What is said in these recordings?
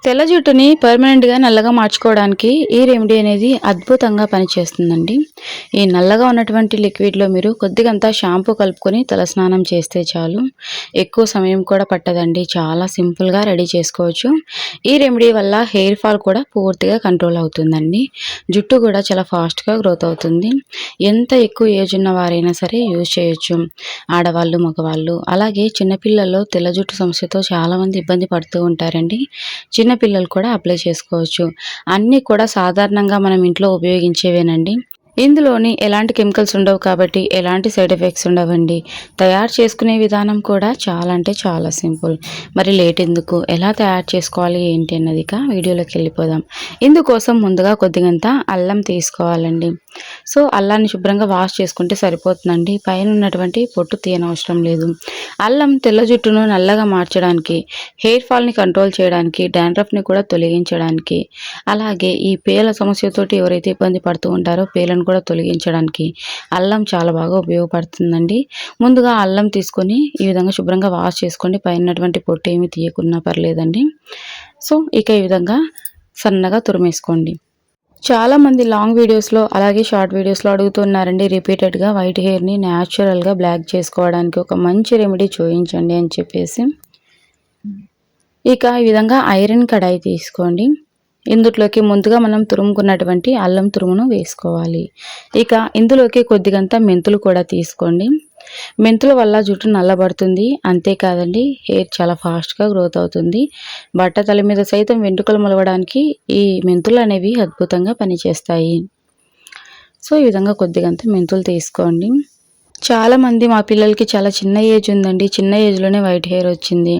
తెల్ల జుట్టుని పర్మనెంట్‌గా నల్లగా మార్చుకోవడానికి ఈ రెమెడీ అనేది అద్భుతంగా పనిచేస్తుందండి. ఈ నల్లగా ఉన్నటువంటి లిక్విడ్‌లో మీరు కొద్దిగంత షాంపూ కలుపుకొని తలస్నానం చేస్తే చాలు. ఎక్కువ సమయం కూడా పట్టదండి. చాలా సింపుల్‌గా రెడీ చేసుకోవచ్చు. ఈ రెమెడీ వల్ల హెయిర్ ఫాల్ కూడా పూర్తిగా కంట్రోల్ అవుతుందండి. జుట్టు కూడా చాలా ఫాస్ట్‌గా గ్రోత్ అవుతుంది. ఎంత ఎక్కువ ఏజ్ ఉన్న వారైనా సరే యూజ్ చేయొచ్చు. ఆడవాళ్ళు, మగవాళ్ళు అలాగే చిన్న పిల్లల్లో తెల్ల జుట్టు సమస్యతో చాలామంది ఇబ్బంది పడుతూ ఉంటారండి. చిన్న పిల్లలు కూడా అప్లై చేసుకోవచ్చు. అన్నీ కూడా సాధారణంగా మనం ఇంట్లో ఉపయోగించేవేనండి. ఇందులోని ఎలాంటి కెమికల్స్ ఉండవు కాబట్టి ఎలాంటి సైడ్ ఎఫెక్ట్స్ ఉండవండి. తయారు చేసుకునే విధానం కూడా చాలా అంటే చాలా సింపుల్. మరి లేట్ ఎందుకు? ఎలా తయారు చేసుకోవాలి ఏంటి అన్నది ఇక వీడియోలోకి వెళ్ళిపోదాం. ఇందుకోసం ముందుగా కొద్దిగంత అల్లం తీసుకోవాలండి. సో అల్లాన్ని శుభ్రంగా వాష్ చేసుకుంటే సరిపోతుందండి. పైన ఉన్నటువంటి పొట్టు తీయనవసరం లేదు. అల్లం తెల్ల జుట్టును నల్లగా మార్చడానికి, హెయిర్ ఫాల్ని కంట్రోల్ చేయడానికి, డాండ్రఫ్ని కూడా తొలగించడానికి, అలాగే ఈ పేల సమస్యతోటి ఎవరైతే ఇబ్బంది పడుతూ ఉంటారో పేలను కూడా తొలగించడానికి అల్లం చాలా బాగా ఉపయోగపడుతుందండి. ముందుగా అల్లం తీసుకొని ఈ విధంగా శుభ్రంగా వాష్ చేసుకోండి. పైన ఉన్నటువంటి పొట్టు ఏమి తీయకున్నా పర్లేదండి. సో ఇక ఈ విధంగా సన్నగా తురిమేసుకోండి. చాలామంది లాంగ్ వీడియోస్లో అలాగే షార్ట్ వీడియోస్లో అడుగుతున్నారండి రిపీటెడ్గా వైట్ హెయిర్ని న్యాచురల్గా బ్లాక్ చేసుకోవడానికి ఒక మంచి రెమెడీ చూపించండి అని చెప్పేసి. ఇక ఈ విధంగా ఐరన్ కడాయి తీసుకోండి. ఇందులోకి ముందుగా మనం తురుముకున్నటువంటి అల్లం తురుమును వేసుకోవాలి. ఇక ఇందులోకి కొద్దిగంత మెంతులు కూడా తీసుకోండి. మెంతుల వల్ల జుట్టు నల్లబడుతుంది. అంతేకాదండి హెయిర్ చాలా ఫాస్ట్గా గ్రోత్ అవుతుంది. బట్టతల మీద సైతం వెంట్రుకలు మొలవడానికి ఈ మెంతులు అనేవి అద్భుతంగా పనిచేస్తాయి. సో ఈ విధంగా కొద్దిగంత మెంతులు తీసుకోండి. చాలామంది మా పిల్లలకి చాలా చిన్న ఏజ్ ఉందండి, చిన్న ఏజ్లోనే వైట్ హెయిర్ వచ్చింది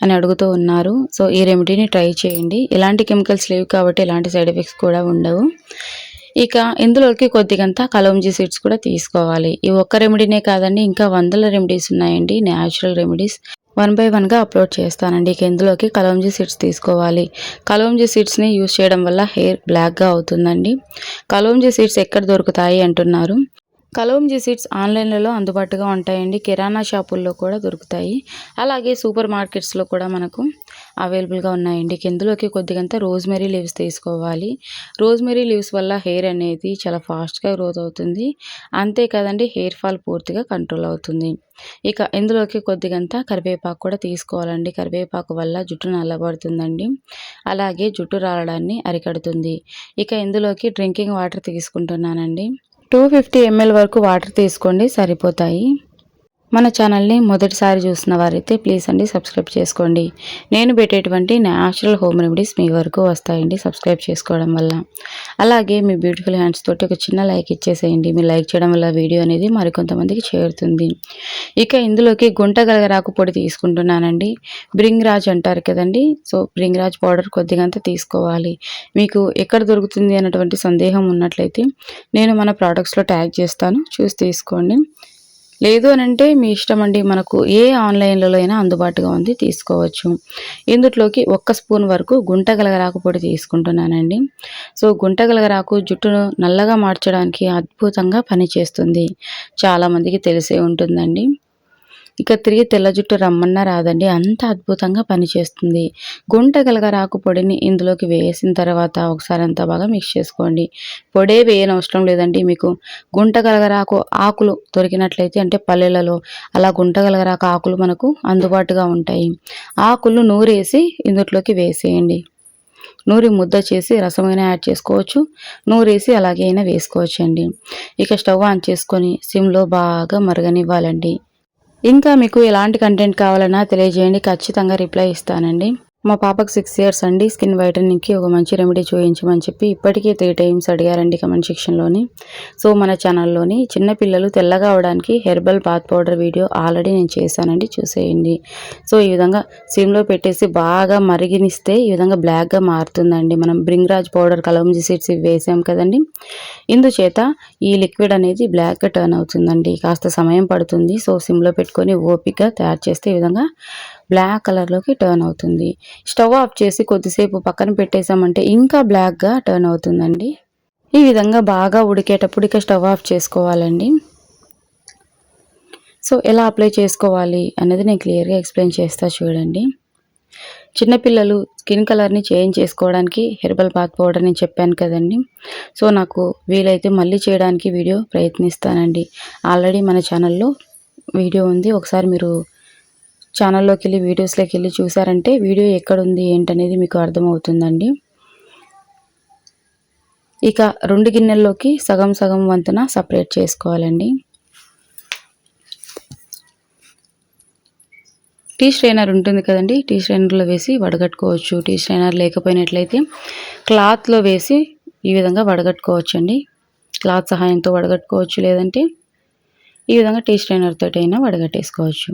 అని అడుగుతూ ఉన్నారు. సో ఈ రెమెడీని ట్రై చేయండి. ఎలాంటి కెమికల్స్ లేవు కాబట్టి ఎలాంటి సైడ్ ఎఫెక్ట్స్ కూడా ఉండవు. ఇక ఇందులోకి కొద్దిగంత కలోంజీ సీడ్స్ కూడా తీసుకోవాలి. ఈ ఒక్క రెమెడీనే కాదండి, ఇంకా వందల రెమెడీస్ ఉన్నాయండి, న్యాచురల్ రెమెడీస్. వన్ బై వన్గా అప్లోడ్ చేస్తానండి. ఇక ఇందులోకి కలోంజీ సీడ్స్ తీసుకోవాలి. కలోంజీ సీడ్స్ని యూజ్ చేయడం వల్ల హెయిర్ బ్లాక్గా అవుతుందండి. కలోంజీ సీడ్స్ ఎక్కడ దొరుకుతాయి అంటున్నారు. కలోంజీ సీడ్స్ ఆన్లైన్లలో అందుబాటుగా ఉంటాయండి. కిరాణా షాపుల్లో కూడా దొరుకుతాయి. అలాగే సూపర్ మార్కెట్స్లో కూడా మనకు అవైలబుల్గా ఉన్నాయండి. ఇందులోకి కొద్దిగంత రోజ్మెరీ లీవ్స్ తీసుకోవాలి. రోజ్మెరీ లీవ్స్ వల్ల హెయిర్ అనేది చాలా ఫాస్ట్గా గ్రోత్ అవుతుంది. అంతేకాదండి హెయిర్ ఫాల్ పూర్తిగా కంట్రోల్ అవుతుంది. ఇక ఇందులోకి కొద్దిగంత కరివేపాకు కూడా తీసుకోవాలండి. కరివేపాకు వల్ల జుట్టు నల్లబడుతుందండి. అలాగే జుట్టు రాలడాన్ని అరికడుతుంది. ఇక ఇందులోకి డ్రింకింగ్ వాటర్ తీసుకుంటున్నానండి. 250 ml వరకు వాటర్ తీసుకోండి, సరిపోతాయి. మన ఛానల్ని మొదటిసారి చూసిన వారైతే ప్లీజ్ అండి సబ్స్క్రైబ్ చేసుకోండి. నేను పెట్టేటువంటి న్యాచురల్ హోమ్ రెమెడీస్ మీ వరకు వస్తాయండి సబ్స్క్రైబ్ చేసుకోవడం వల్ల. అలాగే మీ బ్యూటిఫుల్ హ్యాండ్స్ తోటి ఒక చిన్న లైక్ ఇచ్చేసేయండి. మీరు లైక్ చేయడం వల్ల వీడియో అనేది మరికొంతమందికి చేరుతుంది. ఇక ఇందులోకి గుంట గలగరాకు పొడి తీసుకుంటున్నానండి. బ్రింగ్రాజ్ అంటారు కదండి. సో బ్రింగ్రాజ్ పౌడర్ కొద్దిగంత తీసుకోవాలి. మీకు ఎక్కడ దొరుకుతుంది అన్నటువంటి సందేహం ఉన్నట్లయితే నేను మన ప్రోడక్ట్స్లో ట్యాగ్ చేస్తాను, చూసి తీసుకోండి. లేదు అని అంటే మీ ఇష్టం అండి. మనకు ఏ ఆన్లైన్లలో అయినా అందుబాటుగా ఉంది, తీసుకోవచ్చు. ఇందులోకి 1 స్పూన్ వరకు గుంట గలగరాకు పొడి తీసుకుంటున్నానండి. సో గుంట గలగరాకు జుట్టును నల్లగా మార్చడానికి అద్భుతంగా పనిచేస్తుంది. చాలామందికి తెలిసే ఉంటుందండి. ఇక తిరిగి తెల్ల జుట్టు రమ్మన్నా రాదండి, అంత అద్భుతంగా పనిచేస్తుంది. గుంట గలగరాకు పొడిని ఇందులోకి వేసిన తర్వాత ఒకసారి అంతా బాగా మిక్స్ చేసుకోండి. పొడే వేయనవసరం లేదండి. మీకు గుంట గలగరాకు ఆకులు దొరికినట్లయితే అంటే పల్లెలలో అలా గుంట గలగరాకు ఆకులు మనకు అందుబాటుగా ఉంటాయి. ఆకులు నూరేసి ఇందులోకి వేసేయండి. నూరి ముద్ద చేసి రసమైనా యాడ్ చేసుకోవచ్చు, నూరేసి అలాగే అయినా వేసుకోవచ్చు అండి. ఇక స్టవ్ ఆన్ చేసుకొని సిమ్లో బాగా మరగనివ్వాలండి. ఇంకా మీకు ఎలాంటి కంటెంట్ కావాలన్నా తెలియజేయండి, ఖచ్చితంగా రిప్లై ఇస్తానండి. మా పాపకు 6 years అండి. స్కిన్ వైటనింగ్కి ఒక మంచి రెమెడీ చూపించమని చెప్పి ఇప్పటికే 3 times అడిగారండి కమెంట్ సెక్షన్లోని. సో మన ఛానల్లోని చిన్నపిల్లలు తెల్లగా అవడానికి herbal bath powder video already నేను చేశానండి, చూసేయండి. సో ఈ విధంగా సిమ్లో పెట్టేసి బాగా మరిగినిస్తే ఈ విధంగా బ్లాక్గా మారుతుందండి. మనం బ్రింగ్రాజ్ పౌడర్, కలోంజీ సీడ్స్ ఇవి వేసాం కదండి. ఇందుచేత ఈ లిక్విడ్ అనేది బ్లాక్గా టర్న్ అవుతుందండి. కాస్త సమయం పడుతుంది. సో సిమ్లో పెట్టుకొని ఓపిక్గా తయారు చేస్తే ఈ విధంగా బ్లాక్ కలర్లోకి టర్న్ అవుతుంది. స్టవ్ ఆఫ్ చేసి కొద్దిసేపు పక్కన పెట్టేసామంటే ఇంకా బ్లాక్గా టర్న్ అవుతుందండి. ఈ విధంగా బాగా ఉడికేటప్పుడు ఇక స్టవ్ ఆఫ్ చేసుకోవాలండి. సో ఎలా అప్లై చేసుకోవాలి అన్నది నేను క్లియర్గా ఎక్స్ప్లెయిన్ చేస్తా చూడండి. చిన్నపిల్లలు స్కిన్ కలర్ని చేంజ్ చేసుకోవడానికి హెర్బల్ బాత్ పౌడర్ నేను చెప్పాను కదండి. సో నాకు వీలైతే మళ్ళీ చేయడానికి వీడియో ప్రయత్నిస్తానండి. ఆల్రెడీ మన ఛానల్లో వీడియో ఉంది. ఒకసారి మీరు ఛానల్లోకి వెళ్ళి వీడియోస్లోకి వెళ్ళి చూసారంటే వీడియో ఎక్కడుంది ఏంటనేది మీకు అర్థమవుతుందండి. ఇక 2 గిన్నెల్లోకి సగం సగం వంతున సపరేట్ చేసుకోవాలండి. టీ స్ట్రైనర్ ఉంటుంది కదండి, టీ స్ట్రైనర్లో వేసి వడగట్టుకోవచ్చు. టీ స్ట్రైనర్ లేకపోయినట్లయితే క్లాత్లో వేసి ఈ విధంగా వడగట్టుకోవచ్చండి. క్లాత్ సహాయంతో వడగట్టుకోవచ్చు, లేదంటే ఈ విధంగా టీ స్ట్రైనర్ తోటి అయినా వడగట్టేసుకోవచ్చు.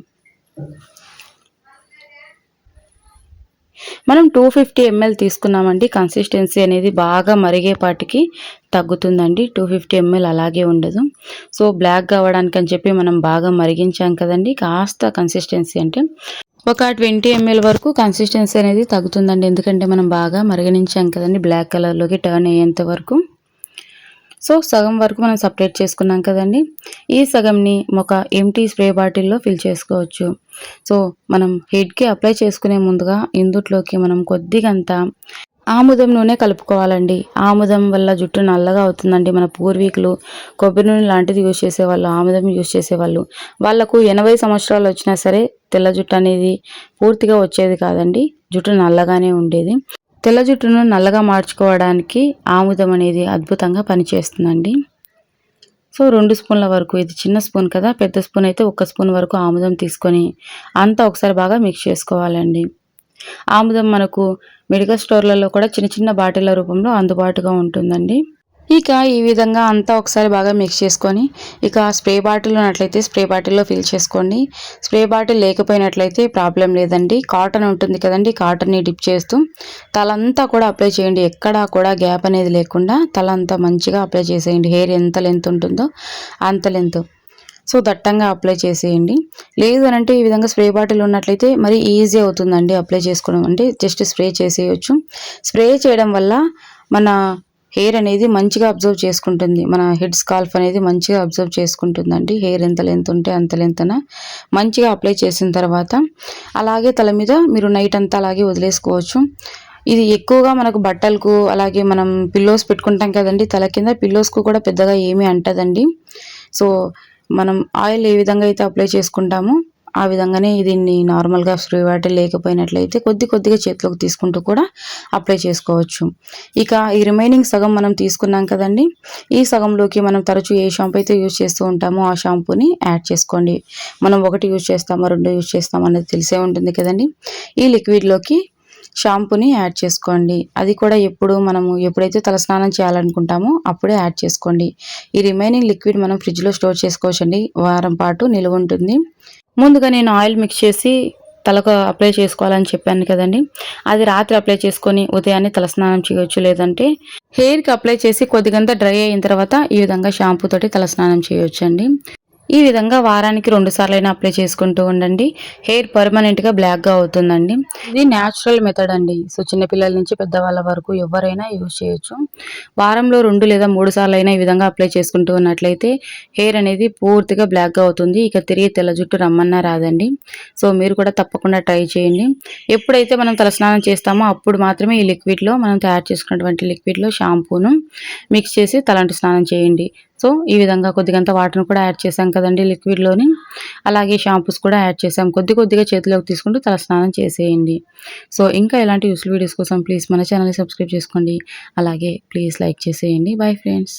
మనం 250 ml తీసుకున్నామండి. కన్సిస్టెన్సీ అనేది బాగా మరిగేపాటికి తగ్గుతుందండి. 250 ml అలాగే ఉండదు. సో బ్లాక్ కావడానికి అని చెప్పి మనం బాగా మరిగించాం కదండి, కాస్త కన్సిస్టెన్సీ అంటే ఒక 20 ml వరకు కన్సిస్టెన్సీ అనేది తగ్గుతుందండి. ఎందుకంటే మనం బాగా మరిగించాం కదండి బ్లాక్ కలర్లోకి టర్న్ అయ్యేంత వరకు. సో సగం వరకు మనం సపరేట్ చేసుకున్నాం కదండి. ఈ సగంని ఒక ఎంటీ స్ప్రే బాటిల్లో ఫిల్ చేసుకోవచ్చు. సో మనం హెడ్కి అప్లై చేసుకునే ముందుగా ఇందుట్లోకి మనం కొద్దిగంత ఆముదం నూనె కలుపుకోవాలండి. ఆముదం వల్ల జుట్టు నల్లగా అవుతుందండి. మన పూర్వీకులు కొబ్బరి నూనె లాంటిది యూజ్ చేసేవాళ్ళు, ఆముదం యూజ్ చేసేవాళ్ళు. వాళ్ళకు 80 సంవత్సరాలు వచ్చినా సరే తెల్ల జుట్టు అనేది పూర్తిగా వచ్చేది కాదండి. జుట్టు నల్లగానే ఉండేది. తెల్ల జుట్టును నల్లగా మార్చుకోవడానికి ఆముదం అనేది అద్భుతంగా పనిచేస్తుందండి. సో 2 స్పూన్ల వరకు, ఇది చిన్న స్పూన్ కదా, పెద్ద స్పూన్ అయితే 1 స్పూన్ వరకు ఆముదం తీసుకొని అంతా ఒకసారి బాగా మిక్స్ చేసుకోవాలండి. ఆముదం మనకు మెడికల్ స్టోర్లలో కూడా చిన్న చిన్న బాటిళ్ల రూపంలో అందుబాటుగా ఉంటుందండి. ఇక ఈ విధంగా అంతా ఒకసారి బాగా మిక్స్ చేసుకొని ఇక స్ప్రే బాటిల్ ఉన్నట్లయితే స్ప్రే బాటిల్లో ఫిల్ చేసుకోండి. స్ప్రే బాటిల్ లేకపోయినట్లయితే ప్రాబ్లం లేదండి. కాటన్ ఉంటుంది కదండి, కాటన్ని డిప్ చేస్తూ తలంతా కూడా అప్లై చేయండి. ఎక్కడా కూడా గ్యాప్ అనేది లేకుండా తలంతా మంచిగా అప్లై చేసేయండి. హెయిర్ ఎంత లెంత్ ఉంటుందో అంత లెంత్. సో దట్టంగా అప్లై చేసేయండి. లేదు అని అంటే ఈ విధంగా స్ప్రే బాటిల్ ఉన్నట్లయితే మరి ఈజీ అవుతుందండి అప్లై చేసుకోవడం. అంటే జస్ట్ స్ప్రే చేసేయచ్చు. స్ప్రే చేయడం వల్ల మన హెయిర్ అనేది మంచిగా అబ్జర్వ్ చేసుకుంటుంది. మన హెడ్ స్కాల్ఫ్ అనేది మంచిగా అబ్జర్వ్ చేసుకుంటుందండి. హెయిర్ ఎంత లెంత్ ఉంటే అంత లెంత్న మంచిగా అప్లై చేసిన తర్వాత అలాగే తల మీద మీరు నైట్ అంతా అలాగే వదిలేసుకోవచ్చు. ఇది ఎక్కువగా మనకు బట్టలకు అలాగే మనం పిల్లోస్ పెట్టుకుంటాం కదండి, తల కింద పిల్లోస్కు కూడా పెద్దగా ఏమీ అంటదండి. సో మనం ఆయిల్ ఏ విధంగా అయితే అప్లై చేసుకుంటామో ఆ విధంగానే దీన్ని నార్మల్గా స్ప్రే బాటిల్ లేకపోయినట్లయితే కొద్దిగా చేతిలోకి తీసుకుంటూ కూడా అప్లై చేసుకోవచ్చు. ఇక ఈ రిమైనింగ్ సగం మనం తీసుకున్నాం కదండి, ఈ సగంలోకి మనం తరచూ ఏ షాంపూ అయితే యూజ్ చేస్తూ ఉంటామో ఆ షాంపూని యాడ్ చేసుకోండి. మనం 1 యూజ్ చేస్తామో 2 యూజ్ చేస్తామో అనేది తెలిసే ఉంటుంది కదండి. ఈ లిక్విడ్లోకి షాంపూని యాడ్ చేసుకోండి. అది కూడా ఎప్పుడైతే తలస్నానం చేయాలనుకుంటామో అప్పుడే యాడ్ చేసుకోండి. ఈ రిమైనింగ్ లిక్విడ్ మనం ఫ్రిడ్జ్లో స్టోర్ చేసుకోవచ్చండి. వారం పాటు నిలువ ఉంటుంది. ముందుగా నేను ఆయిల్ మిక్స్ చేసి తలకు అప్లై చేసుకోవాలని చెప్పాను కదండి, అది రాత్రి అప్లై చేసుకొని ఉదయాన్నే తలస్నానం చేయవచ్చు. లేదంటే హెయిర్కి అప్లై చేసి కొద్దిగంతా డ్రై అయిన తర్వాత ఈ విధంగా షాంపూ తోటి తలస్నానం చేయొచ్చండి. ఈ విధంగా వారానికి 2 సార్లైనా అప్లై చేసుకుంటూ ఉండండి. హెయిర్ పర్మనెంట్గా బ్లాక్గా అవుతుందండి. ఇది న్యాచురల్ మెథడ్ అండి. సో చిన్నపిల్లల నుంచి పెద్దవాళ్ళ వరకు ఎవరైనా యూజ్ చేయొచ్చు. వారంలో 2 లేదా 3 సార్లు అయినా ఈ విధంగా అప్లై చేసుకుంటూ ఉన్నట్లయితే హెయిర్ అనేది పూర్తిగా బ్లాక్గా అవుతుంది. ఇక తిరిగి తెల్ల జుట్టు రమ్మన్నా రాదండి. సో మీరు కూడా తప్పకుండా ట్రై చేయండి. ఎప్పుడైతే మనం తలస్నానం చేస్తామో అప్పుడు మాత్రమే ఈ లిక్విడ్లో మనం తయారు చేసుకున్నటువంటి లిక్విడ్లో షాంపూను మిక్స్ చేసి తలంటు స్నానం చేయండి. సో ఈ విధంగా కొద్దిగంత వాటర్ని కూడా యాడ్ చేసాం కదండి లిక్విడ్లోని, అలాగే షాంపూస్ కూడా యాడ్ చేసాం. కొద్దిగా చేతిలోకి తీసుకుంటూ తలస్నానం చేసేయండి. సో ఇంకా ఇలాంటి యూస్ఫుల్ వీడియోస్ కోసం ప్లీజ్ మన ఛానల్ని సబ్స్క్రైబ్ చేసుకోండి. అలాగే ప్లీజ్ లైక్ చేసేయండి. Bye friends.